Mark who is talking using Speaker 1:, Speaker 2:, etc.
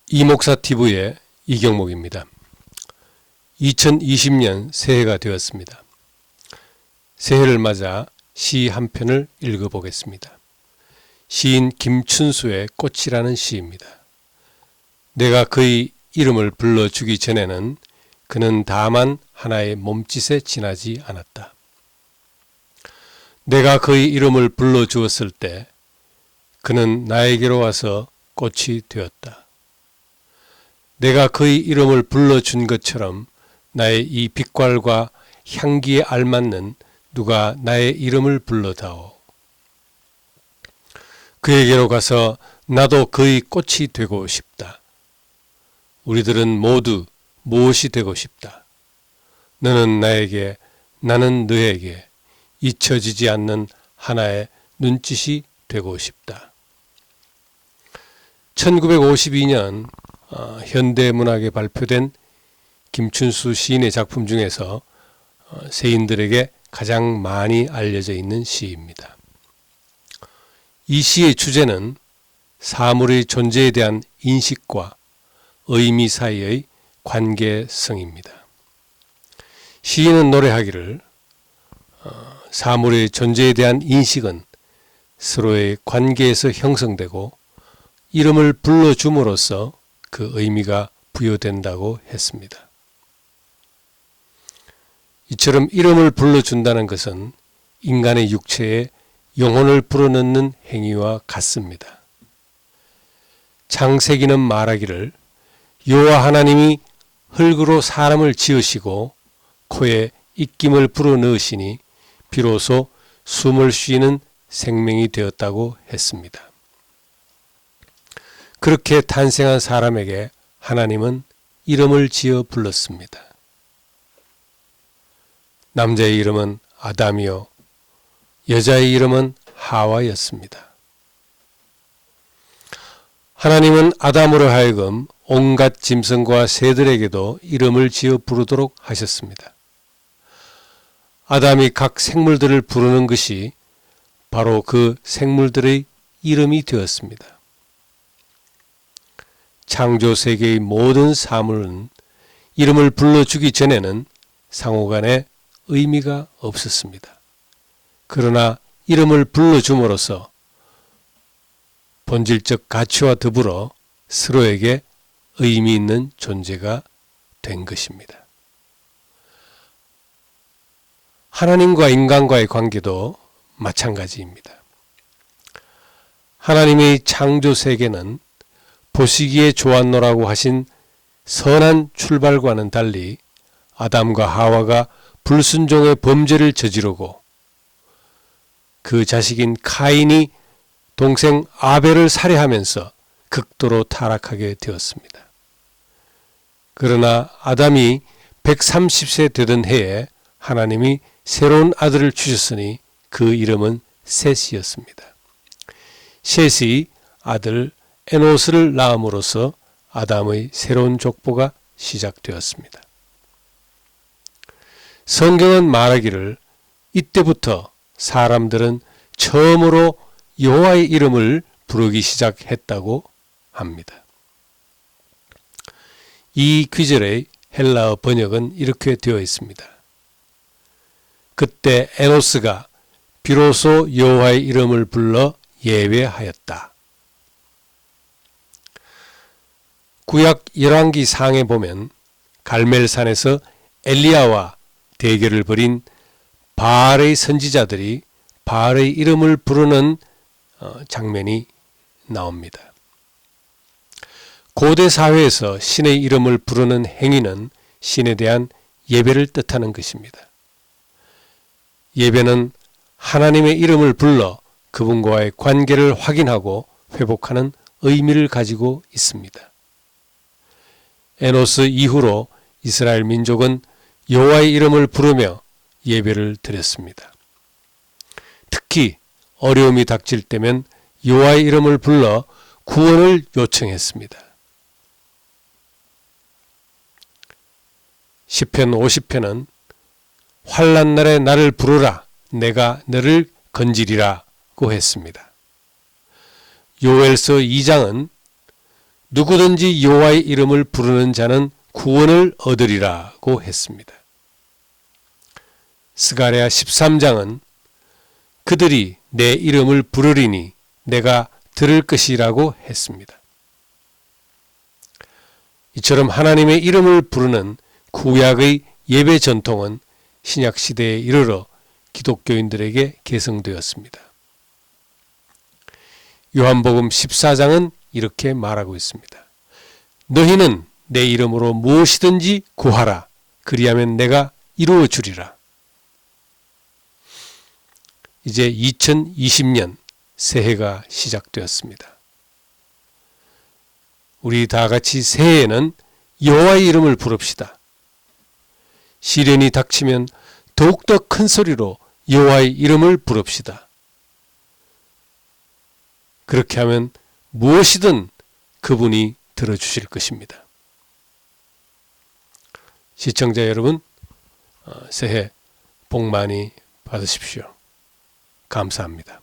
Speaker 1: 이목사TV의 이경목입니다. 2020년 새해가 되었습니다. 새해를 맞아 시 한 편을 읽어보겠습니다. 시인 김춘수의 꽃이라는 시입니다. 내가 그의 이름을 불러주기 전에는 그는 다만 하나의 몸짓에 지나지 않았다. 내가 그의 이름을 불러주었을 때 그는 나에게로 와서 꽃이 되었다. 내가 그의 이름을 불러준 것처럼 나의 이 빛깔과 향기에 알맞는 누가 나의 이름을 불러다오. 그에게로 가서 나도 그의 꽃이 되고 싶다. 우리들은 모두 무엇이 되고 싶다. 너는 나에게, 나는 너에게 잊혀지지 않는 하나의 눈짓이 되고 싶다. 1952년 현대문학에 발표된 김춘수 시인의 작품 중에서 세인들에게 가장 많이 알려져 있는 시입니다. 이 시의 주제는 사물의 존재에 대한 인식과 의미 사이의 관계성입니다. 시인은 노래하기를 사물의 존재에 대한 인식은 서로의 관계에서 형성되고 이름을 불러줌으로써 그 의미가 부여된다고 했습니다. 이처럼 이름을 불러준다는 것은 인간의 육체에 영혼을 불어넣는 행위와 같습니다. 창세기는 말하기를 여호와 하나님이 흙으로 사람을 지으시고 코에 입김을 불어넣으시니 비로소 숨을 쉬는 생명이 되었다고 했습니다. 그렇게 탄생한 사람에게 하나님은 이름을 지어 불렀습니다. 남자의 이름은 아담이요 여자의 이름은 하와였습니다. 하나님은 아담으로 하여금 온갖 짐승과 새들에게도 이름을 지어 부르도록 하셨습니다. 아담이 각 생물들을 부르는 것이 바로 그 생물들의 이름이 되었습니다. 창조 세계의 모든 사물은 이름을 불러주기 전에는 상호간에 의미가 없었습니다. 그러나 이름을 불러줌으로써 본질적 가치와 더불어 서로에게 의미 있는 존재가 된 것입니다. 하나님과 인간과의 관계도 마찬가지입니다. 하나님의 창조 세계는 보시기에 좋았노라고 하신 선한 출발과는 달리 아담과 하와가 불순종의 범죄를 저지르고 그 자식인 카인이 동생 아벨을 살해하면서 극도로 타락하게 되었습니다. 그러나 아담이 130세 되던 해에 하나님이 새로운 아들을 주셨으니 그 이름은 셋이었습니다. 셋이 아들 에노스를 낳음으로써 아담의 새로운 족보가 시작되었습니다. 성경은 말하기를 이때부터 사람들은 처음으로 여호와의 이름을 부르기 시작했다고 합니다. 이 귀절의 헬라어 번역은 이렇게 되어 있습니다. 그때 에노스가 비로소 여호와의 이름을 불러 예배하였다. 구약 열왕기 상에 보면 갈멜산에서 엘리야와 대결을 벌인 바알의 선지자들이 바알의 이름을 부르는 장면이 나옵니다. 고대 사회에서 신의 이름을 부르는 행위는 신에 대한 예배를 뜻하는 것입니다. 예배는 하나님의 이름을 불러 그분과의 관계를 확인하고 회복하는 의미를 가지고 있습니다. 에노스 이후로 이스라엘 민족은 여호와의 이름을 부르며 예배를 드렸습니다. 특히 어려움이 닥칠 때면 여호와의 이름을 불러 구원을 요청했습니다. 시편 50편은 환난 날에 나를 부르라 내가 너를 건지리라고 했습니다. 요엘서 2장은 누구든지 여호와의 이름을 부르는 자는 구원을 얻으리라고 했습니다. 스가랴 13장은 그들이 내 이름을 부르리니 내가 들을 것이라고 했습니다. 이처럼 하나님의 이름을 부르는 구약의 예배 전통은 신약 시대에 이르러 기독교인들에게 계승되었습니다. 요한복음 14장은 이렇게 말하고 있습니다. 너희는 내 이름으로 무엇이든지 구하라. 그리하면 내가 이루어 주리라. 이제 2020년 새해가 시작되었습니다. 우리 다 같이 새해에는 여호와의 이름을 부릅시다. 시련이 닥치면 더욱더 큰 소리로 여호와의 이름을 부릅시다. 그렇게 하면 무엇이든 그분이 들어주실 것입니다. 시청자 여러분, 새해 복 많이 받으십시오. 감사합니다.